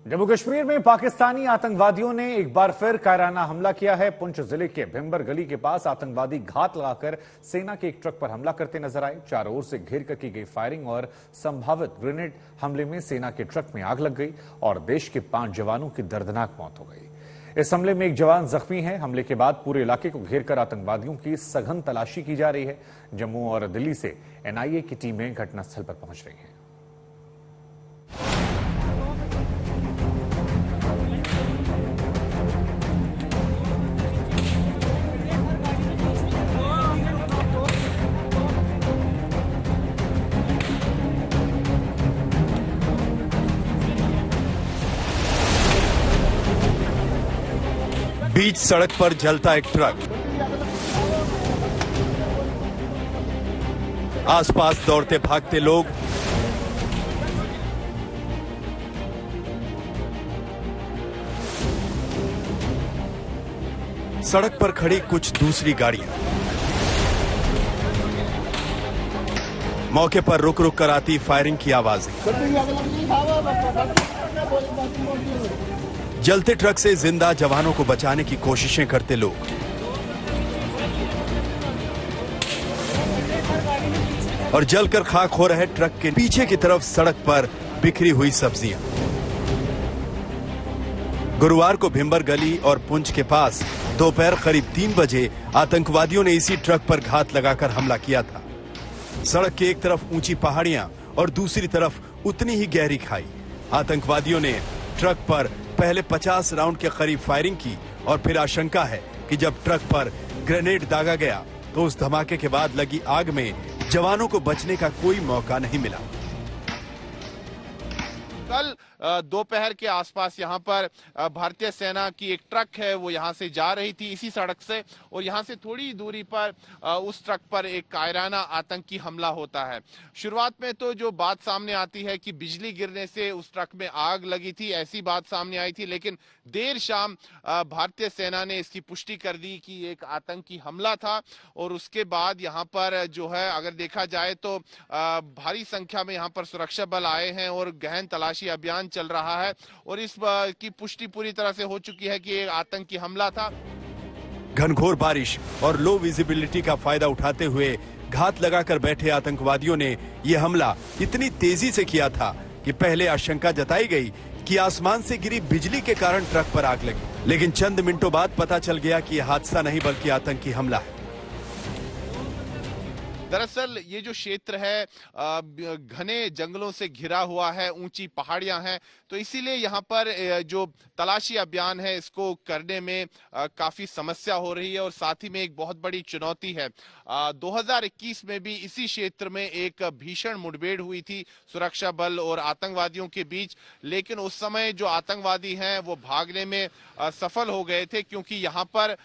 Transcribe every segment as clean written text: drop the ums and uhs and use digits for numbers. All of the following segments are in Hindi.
जम्मू कश्मीर में पाकिस्तानी आतंकवादियों ने एक बार फिर कायराना हमला किया है। पुंछ जिले के भिम्बर गली के पास आतंकवादी घात लगाकर सेना के एक ट्रक पर हमला करते नजर आए। चारों ओर से घेर कर की गई फायरिंग और संभावित ग्रेनेड हमले में सेना के ट्रक में आग लग गई और देश के 5 जवानों की दर्दनाक मौत हो गई। इस हमले में एक जवान जख्मी है। हमले के बाद पूरे इलाके को घेर कर आतंकवादियों की सघन तलाशी की जा रही है। जम्मू और दिल्ली से एनआईए की टीमें घटनास्थल पर पहुंच रही हैं। बीच सड़क पर जलता एक ट्रक, आसपास दौड़ते भागते लोग, सड़क पर खड़ी कुछ दूसरी गाड़ियां, मौके पर रुक रुक कर आती फायरिंग की आवाजें, जलते ट्रक से जिंदा जवानों को बचाने की कोशिशें करते लोग, और जलकर खाक हो रहे ट्रक के पीछे की तरफ सड़क पर बिखरी हुई सब्जियां। गुरुवार को भिम्बर गली और पुंछ के पास दोपहर करीब 3 बजे आतंकवादियों ने इसी ट्रक पर घात लगाकर हमला किया था। सड़क के एक तरफ ऊंची पहाड़ियां और दूसरी तरफ उतनी ही गहरी खाई। आतंकवादियों ने ट्रक पर पहले 50 राउंड के करीब फायरिंग की और फिर आशंका है कि जब ट्रक पर ग्रेनेड दागा गया तो उस धमाके के बाद लगी आग में जवानों को बचने का कोई मौका नहीं मिला। कल दोपहर के आसपास यहाँ पर भारतीय सेना की एक ट्रक है, वो यहाँ से जा रही थी इसी सड़क से, और यहाँ से थोड़ी दूरी पर उस ट्रक पर एक कायराना आतंकी हमला होता है। शुरुआत में तो जो बात सामने आती है कि बिजली गिरने से उस ट्रक में आग लगी थी, ऐसी बात सामने आई थी, लेकिन देर शाम भारतीय सेना ने इसकी पुष्टि कर दी कि एक आतंकी हमला था। और उसके बाद यहाँ पर जो है अगर देखा जाए तो भारी संख्या में यहाँ पर सुरक्षा बल आए हैं और गहन तलाशी अभियान चल रहा है और इस की पुष्टि पूरी तरह से हो चुकी है कि एक आतंकी हमला था। घनघोर बारिश और लो विजिबिलिटी का फायदा उठाते हुए घात लगाकर बैठे आतंकवादियों ने यह हमला इतनी तेजी से किया था कि पहले आशंका जताई गई कि आसमान से गिरी बिजली के कारण ट्रक पर आग लगी, लेकिन चंद मिनटों बाद पता चल गया कि यह हादसा नहीं बल्कि आतंकी हमला है। दरअसल ये जो क्षेत्र है घने जंगलों से घिरा हुआ है, ऊंची पहाड़ियां हैं, तो इसीलिए यहाँ पर जो तलाशी अभियान है इसको करने में काफी समस्या हो रही है और साथ ही में एक बहुत बड़ी चुनौती है। 2021 में भी इसी क्षेत्र में एक भीषण मुठभेड़ हुई थी सुरक्षा बल और आतंकवादियों के बीच, लेकिन उस समय जो आतंकवादी हैं वो भागने में सफल हो गए थे क्योंकि यहाँ पर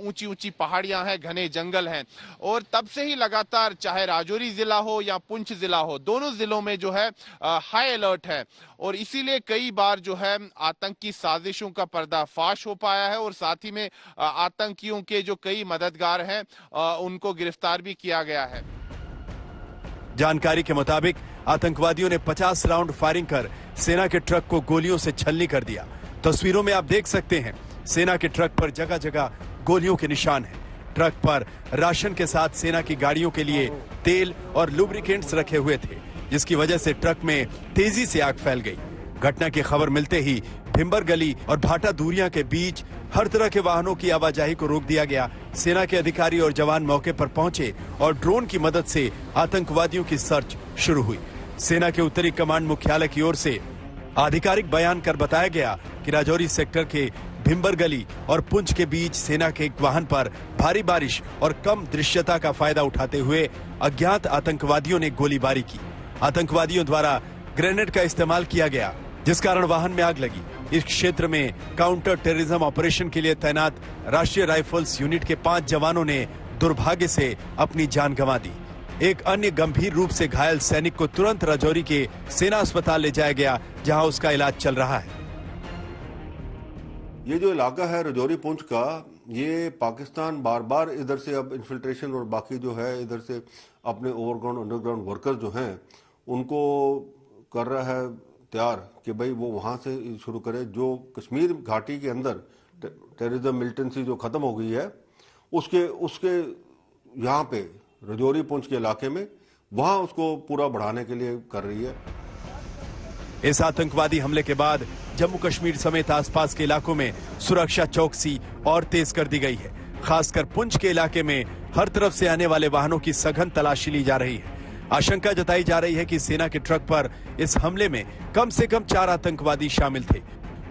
ऊंची ऊंची पहाड़ियां हैं, घने जंगल हैं, और तब से ही लगातार चाहे राजौरी जिला हो या पुंछ जिला हो, दोनों जिलों में जो है हाई अलर्ट है और इसीलिए कई बार जो है आतंकी साजिशों का पर्दाफाश हो पाया है और साथ ही में आतंकियों के जो कई मददगार हैं उनको गिरफ्तार भी किया गया है। जानकारी के मुताबिक आतंकवादियों ने 50 राउंड फायरिंग कर सेना के ट्रक को गोलियों से छलनी कर दिया। तस्वीरों में आप देख सकते हैं सेना के ट्रक पर जगह जगह गोलियों के निशान हैं। ट्रक पर राशन के साथ सेना की गाड़ियों के लिए तेल और लुब्रिकेंट्स रखे हुए थे, जिसकी वजह से ट्रक में तेजी से आग फैल गई। घटना की खबर मिलते ही भिम्बर गली और भाटा दूरियां के बीच हर तरह के वाहनों की आवाजाही को रोक दिया गया। सेना के अधिकारी और जवान मौके पर पहुंचे और ड्रोन की मदद से आतंकवादियों की सर्च शुरू हुई। सेना के उत्तरी कमांड मुख्यालय की ओर से आधिकारिक बयान कर बताया गया कि राजौरी सेक्टर के भिम्बर गली और पुंछ के बीच सेना के एक वाहन पर भारी बारिश और कम दृश्यता का फायदा उठाते हुए अज्ञात आतंकवादियों ने गोलीबारी की। आतंकवादियों द्वारा ग्रेनेड का इस्तेमाल किया गया, जिस कारण वाहन में आग लगी। इस क्षेत्र में काउंटर टेररिज्म ऑपरेशन के लिए तैनात राष्ट्रीय राइफल्स यूनिट के 5 जवानों ने दुर्भाग्य से अपनी जान गंवा दी। एक अन्य गंभीर रूप से घायल सैनिक को तुरंत राजौरी के सेना अस्पताल ले जाया गया, जहां उसका इलाज चल रहा है। ये जो इलाका है राजौरी पुंछ का, ये पाकिस्तान बार बार इधर से अब इन्फिल्ट्रेशन और बाकी जो है इधर से अपने ओवरग्राउंड अंडरग्राउंड वर्कर्स जो हैं उनको कर रहा है तैयार कि भाई वो वहां से शुरू करे। जो कश्मीर घाटी के अंदर टेररिज्म मिलिटेंसी जो खत्म हो गई है, उसके यहाँ पे रजौरी पुंछ के इलाके में वहां उसको पूरा बढ़ाने के लिए कर रही है। इस आतंकवादी हमले के बाद जम्मू कश्मीर समेत आसपास के इलाकों में सुरक्षा चौकसी और तेज कर दी गई है। खासकर पुंछ के इलाके में हर तरफ से आने वाले वाहनों की सघन तलाशी ली जा रही है। आशंका जताई जा रही है कि सेना के ट्रक पर इस हमले में कम से कम 4 आतंकवादी शामिल थे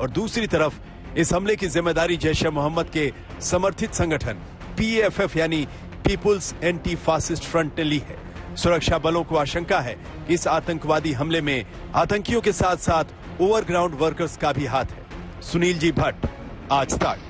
और दूसरी तरफ इस हमले की जिम्मेदारी जैश-ए-मोहम्मद के समर्थित संगठन PAFF यानी पीपुल्स एंटी फासिस्ट फ्रंट ने ली है। सुरक्षा बलों को आशंका है कि इस आतंकवादी हमले में आतंकियों के साथ साथ ओवरग्राउंड वर्कर्स का भी हाथ है। सुनील जी भट्ट, आज तक।